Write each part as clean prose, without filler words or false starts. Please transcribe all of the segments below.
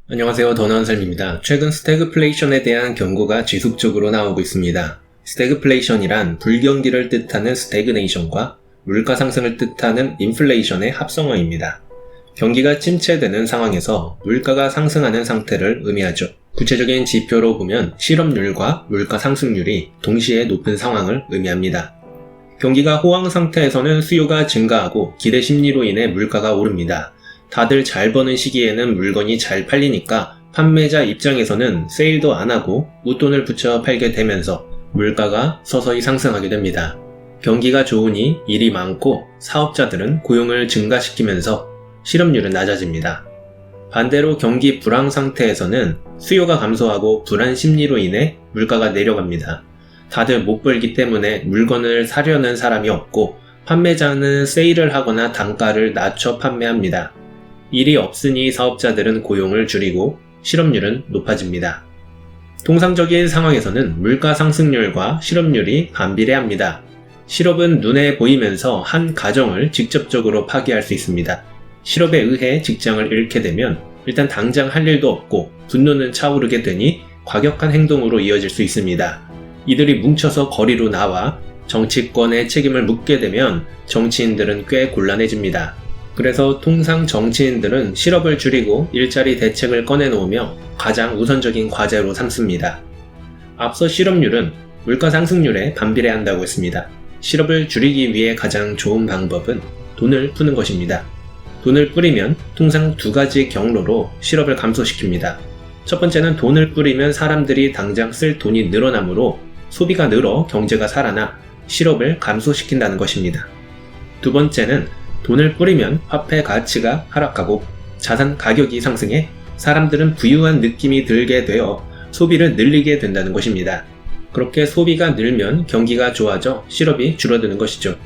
안녕하세요. 더나은쌤입니다. 최근 스태그플레이션에 대한 경고가 지속적으로 나오고 있습니다. 스태그플레이션이란 불경기를 뜻하는 스태그네이션과 물가 상승을 뜻하는 인플레이션의 합성어입니다. 경기가 침체되는 상황에서 물가가 상승하는 상태를 의미하죠. 구체적인 지표로 보면 실업률과 물가 상승률이 동시에 높은 상황을 의미합니다. 경기가 호황 상태에서는 수요가 증가하고 기대 심리로 인해 물가가 오릅니다. 다들 잘 버는 시기에는 물건이 잘 팔리니까 판매자 입장에서는 세일도 안 하고 웃돈을 붙여 팔게 되면서 물가가 서서히 상승하게 됩니다. 경기가 좋으니 일이 많고 사업자들은 고용을 증가시키면서 실업률은 낮아집니다. 반대로 경기 불황 상태에서는 수요가 감소하고 불안 심리로 인해 물가가 내려갑니다. 다들 못 벌기 때문에 물건을 사려는 사람이 없고 판매자는 세일을 하거나 단가를 낮춰 판매합니다. 일이 없으니 사업자들은 고용을 줄이고 실업률은 높아집니다. 통상적인 상황에서는 물가 상승률과 실업률이 반비례합니다. 실업은 눈에 보이면서 한 가정을 직접적으로 파괴할 수 있습니다. 실업에 의해 직장을 잃게 되면 일단 당장 할 일도 없고 분노는 차오르게 되니 과격한 행동으로 이어질 수 있습니다. 이들이 뭉쳐서 거리로 나와 정치권의 책임을 묻게 되면 정치인들은 꽤 곤란해집니다. 그래서 통상 정치인들은 실업을 줄이고 일자리 대책을 꺼내놓으며 가장 우선적인 과제로 삼습니다. 앞서 실업률은 물가 상승률에 반비례한다고 했습니다. 실업을 줄이기 위해 가장 좋은 방법은 돈을 푸는 것입니다. 돈을 뿌리면 통상 두 가지 경로로 실업을 감소시킵니다. 첫 번째는 돈을 뿌리면 사람들이 당장 쓸 돈이 늘어나므로 소비가 늘어 경제가 살아나 실업을 감소시킨다는 것입니다. 두 번째는 돈을 뿌리면 화폐 가치가 하락하고 자산 가격이 상승해 사람들은 부유한 느낌이 들게 되어 소비를 늘리게 된다는 것입니다. 그렇게 소비가 늘면 경기가 좋아져 실업이 줄어드는 것이죠.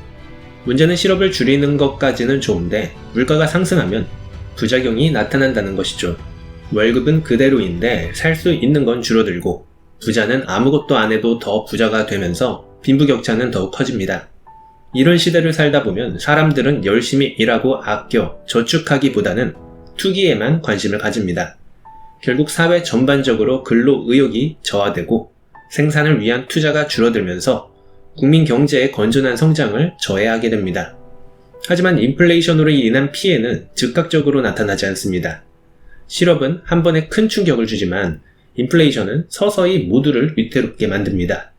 문제는 실업을 줄이는 것까지는 좋은데 물가가 상승하면 부작용이 나타난다는 것이죠. 월급은 그대로인데 살 수 있는 건 줄어들고 부자는 아무것도 안 해도 더 부자가 되면서 빈부격차는 더욱 커집니다. 이런 시대를 살다 보면 사람들은 열심히 일하고 아껴 저축하기보다는 투기에만 관심을 가집니다. 결국 사회 전반적으로 근로 의욕이 저하되고 생산을 위한 투자가 줄어들면서 국민 경제의 건전한 성장을 저해하게 됩니다. 하지만 인플레이션으로 인한 피해는 즉각적으로 나타나지 않습니다. 실업은 한 번에 큰 충격을 주지만 인플레이션은 서서히 모두를 위태롭게 만듭니다.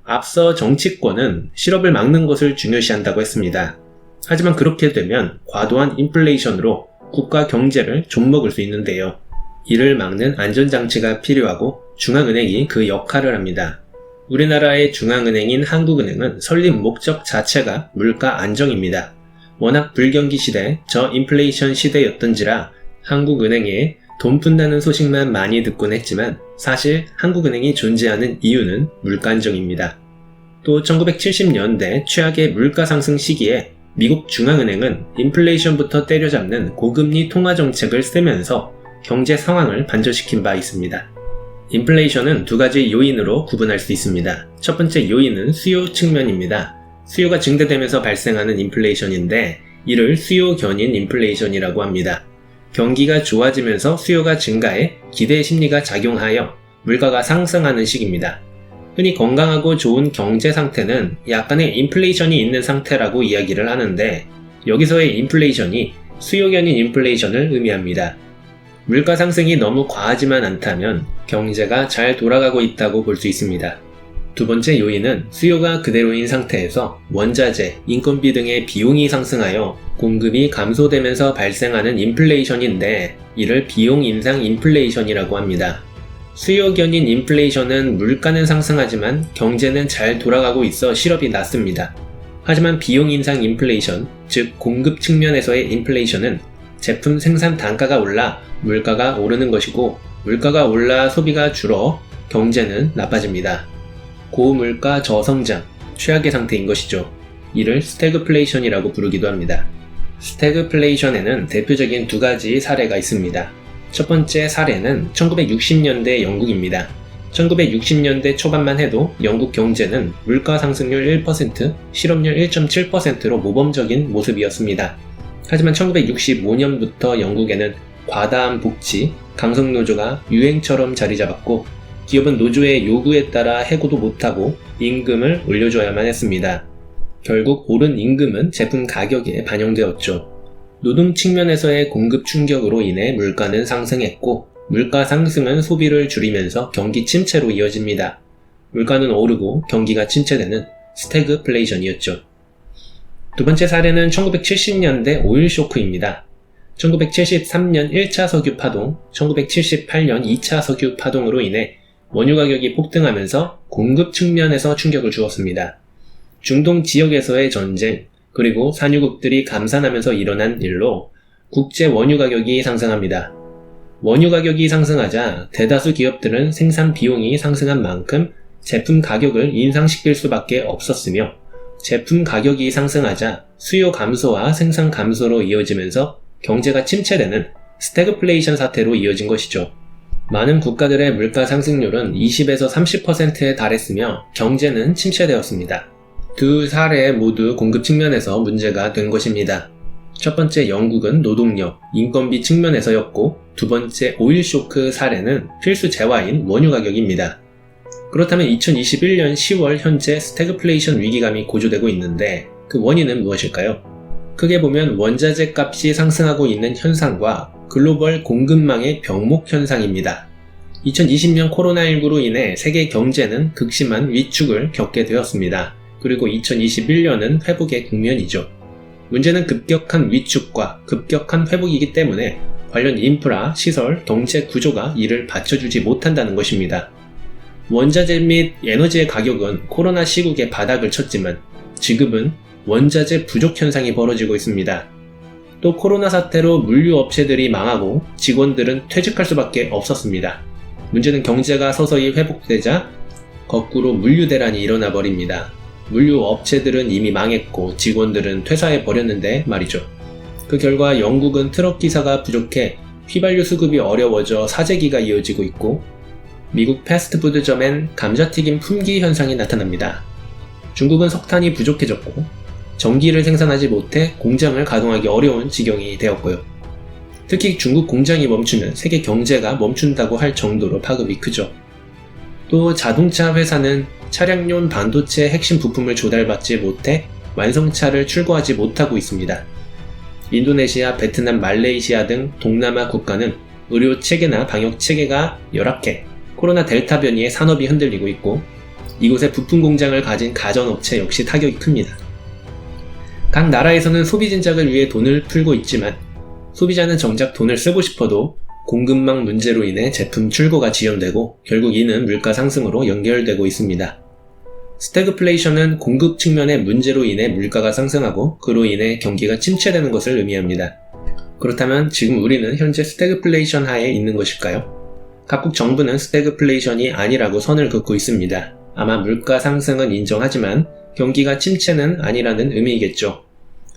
앞서 정치권은 실업을 막는 것을 중요시한다고 했습니다. 하지만 그렇게 되면 과도한 인플레이션으로 국가 경제를 좀먹을 수 있는데요. 이를 막는 안전장치가 필요하고 중앙은행이 그 역할을 합니다. 우리나라의 중앙은행인 한국은행은 설립 목적 자체가 물가 안정입니다. 워낙 불경기 시대, 저인플레이션 시대였던지라 한국은행에 돈 푼다는 소식만 많이 듣곤 했지만 사실 한국은행이 존재하는 이유는 물가 안정입니다. 또 1970년대 최악의 물가 상승 시기에 미국 중앙은행은 인플레이션부터 때려잡는 고금리 통화 정책을 쓰면서 경제 상황을 반전시킨 바 있습니다. 인플레이션은 두 가지 요인으로 구분할 수 있습니다. 첫 번째 요인은 수요 측면입니다. 수요가 증대되면서 발생하는 인플레이션인데 이를 수요 견인 인플레이션이라고 합니다. 경기가 좋아지면서 수요가 증가해 기대 심리가 작용하여 물가가 상승하는 시기입니다. 흔히 건강하고 좋은 경제 상태는 약간의 인플레이션이 있는 상태라고 이야기를 하는데 여기서의 인플레이션이 수요 견인 인플레이션을 의미합니다. 물가 상승이 너무 과하지만 않다면 경제가 잘 돌아가고 있다고 볼 수 있습니다. 두 번째 요인은 수요가 그대로인 상태에서 원자재, 인건비 등의 비용이 상승하여 공급이 감소되면서 발생하는 인플레이션인데 이를 비용 인상 인플레이션이라고 합니다. 수요 견인 인플레이션은 물가는 상승하지만 경제는 잘 돌아가고 있어 실업이 낮습니다. 하지만 비용 인상 인플레이션, 즉 공급 측면에서의 인플레이션은 제품 생산 단가가 올라 물가가 오르는 것이고 물가가 올라 소비가 줄어 경제는 나빠집니다. 고물가 저성장, 최악의 상태인 것이죠. 이를 스태그플레이션이라고 부르기도 합니다. 스태그플레이션에는 대표적인 두 가지 사례가 있습니다. 첫 번째 사례는 1960년대 영국입니다. 1960년대 초반만 해도 영국 경제는 물가 상승률 1%, 실업률 1.7%로 모범적인 모습이었습니다. 하지만 1965년부터 영국에는 과다한 복지, 강성노조가 유행처럼 자리 잡았고 기업은 노조의 요구에 따라 해고도 못하고 임금을 올려줘야만 했습니다. 결국 오른 임금은 제품 가격에 반영되었죠. 노동 측면에서의 공급 충격으로 인해 물가는 상승했고 물가 상승은 소비를 줄이면서 경기 침체로 이어집니다. 물가는 오르고 경기가 침체되는 스태그플레이션이었죠. 두 번째 사례는 1970년대 오일 쇼크입니다. 1973년 1차 석유 파동, 1978년 2차 석유 파동으로 인해 원유 가격이 폭등하면서 공급 측면에서 충격을 주었습니다. 중동 지역에서의 전쟁, 그리고 산유국들이 감산하면서 일어난 일로 국제 원유 가격이 상승합니다. 원유 가격이 상승하자 대다수 기업들은 생산 비용이 상승한 만큼 제품 가격을 인상시킬 수밖에 없었으며 제품 가격이 상승하자 수요 감소와 생산 감소로 이어지면서 경제가 침체되는 스태그플레이션 사태로 이어진 것이죠. 많은 국가들의 물가 상승률은 20에서 30%에 달했으며 경제는 침체되었습니다. 두 사례 모두 공급 측면에서 문제가 된 것입니다. 첫 번째 영국은 노동력, 인건비 측면에서였고 두 번째 오일 쇼크 사례는 필수 재화인 원유 가격입니다. 그렇다면 2021년 10월 현재 스태그플레이션 위기감이 고조되고 있는데 그 원인은 무엇일까요? 크게 보면 원자재 값이 상승하고 있는 현상과 글로벌 공급망의 병목 현상입니다. 2020년 코로나19로 인해 세계 경제는 극심한 위축을 겪게 되었습니다. 그리고 2021년은 회복의 국면이죠. 문제는 급격한 위축과 급격한 회복이기 때문에 관련 인프라, 시설, 정책 구조가 이를 받쳐주지 못한다는 것입니다. 원자재 및 에너지의 가격은 코로나 시국에 바닥을 쳤지만 지금은 원자재 부족 현상이 벌어지고 있습니다. 또 코로나 사태로 물류 업체들이 망하고 직원들은 퇴직할 수밖에 없었습니다. 문제는 경제가 서서히 회복되자 거꾸로 물류 대란이 일어나 버립니다. 물류 업체들은 이미 망했고 직원들은 퇴사해 버렸는데 말이죠. 그 결과 영국은 트럭 기사가 부족해 휘발유 수급이 어려워져 사재기가 이어지고 있고 미국 패스트푸드점엔 감자튀김 품귀 현상이 나타납니다. 중국은 석탄이 부족해졌고 전기를 생산하지 못해 공장을 가동하기 어려운 지경이 되었고요. 특히 중국 공장이 멈추면 세계 경제가 멈춘다고 할 정도로 파급이 크죠. 또 자동차 회사는 차량용 반도체 핵심 부품을 조달받지 못해 완성차를 출고하지 못하고 있습니다. 인도네시아, 베트남, 말레이시아 등 동남아 국가는 의료 체계나 방역 체계가 열악해 코로나 델타 변이에 산업이 흔들리고 있고 이곳에 부품 공장을 가진 가전업체 역시 타격이 큽니다. 각 나라에서는 소비 진작을 위해 돈을 풀고 있지만 소비자는 정작 돈을 쓰고 싶어도 공급망 문제로 인해 제품 출고가 지연되고 결국 이는 물가 상승으로 연결되고 있습니다. 스태그플레이션은 공급 측면의 문제로 인해 물가가 상승하고 그로 인해 경기가 침체되는 것을 의미합니다. 그렇다면 지금 우리는 현재 스태그플레이션 하에 있는 것일까요? 각국 정부는 스태그플레이션이 아니라고 선을 긋고 있습니다. 아마 물가 상승은 인정하지만 경기가 침체는 아니라는 의미이겠죠.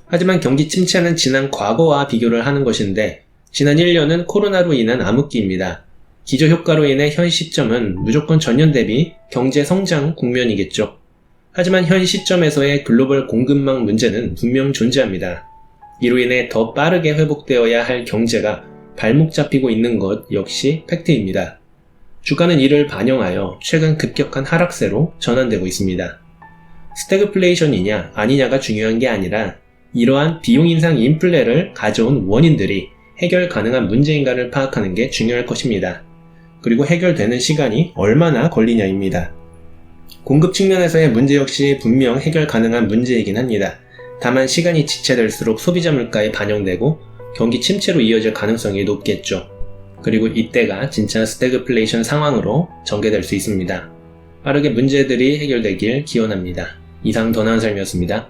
하지만 경기 침체는 지난 과거와 비교를 하는 것인데 지난 1년은 코로나로 인한 암흑기입니다. 기저효과로 인해 현 시점은 무조건 전년 대비 경제 성장 국면이겠죠. 하지만 현 시점에서의 글로벌 공급망 문제는 분명 존재합니다. 이로 인해 더 빠르게 회복되어야 할 경제가 발목 잡히고 있는 것 역시 팩트입니다. 주가는 이를 반영하여 최근 급격한 하락세로 전환되고 있습니다. 스태그플레이션이냐 아니냐가 중요한 게 아니라 이러한 비용 인상 인플레를 가져온 원인들이 해결 가능한 문제인가를 파악하는 게 중요할 것입니다. 그리고 해결되는 시간이 얼마나 걸리냐입니다. 공급 측면에서의 문제 역시 분명 해결 가능한 문제이긴 합니다. 다만 시간이 지체될수록 소비자 물가에 반영되고 경기 침체로 이어질 가능성이 높겠죠. 그리고 이때가 진짜 스태그플레이션 상황으로 전개될 수 있습니다. 빠르게 문제들이 해결되길 기원합니다. 이상 더 나은 삶이었습니다.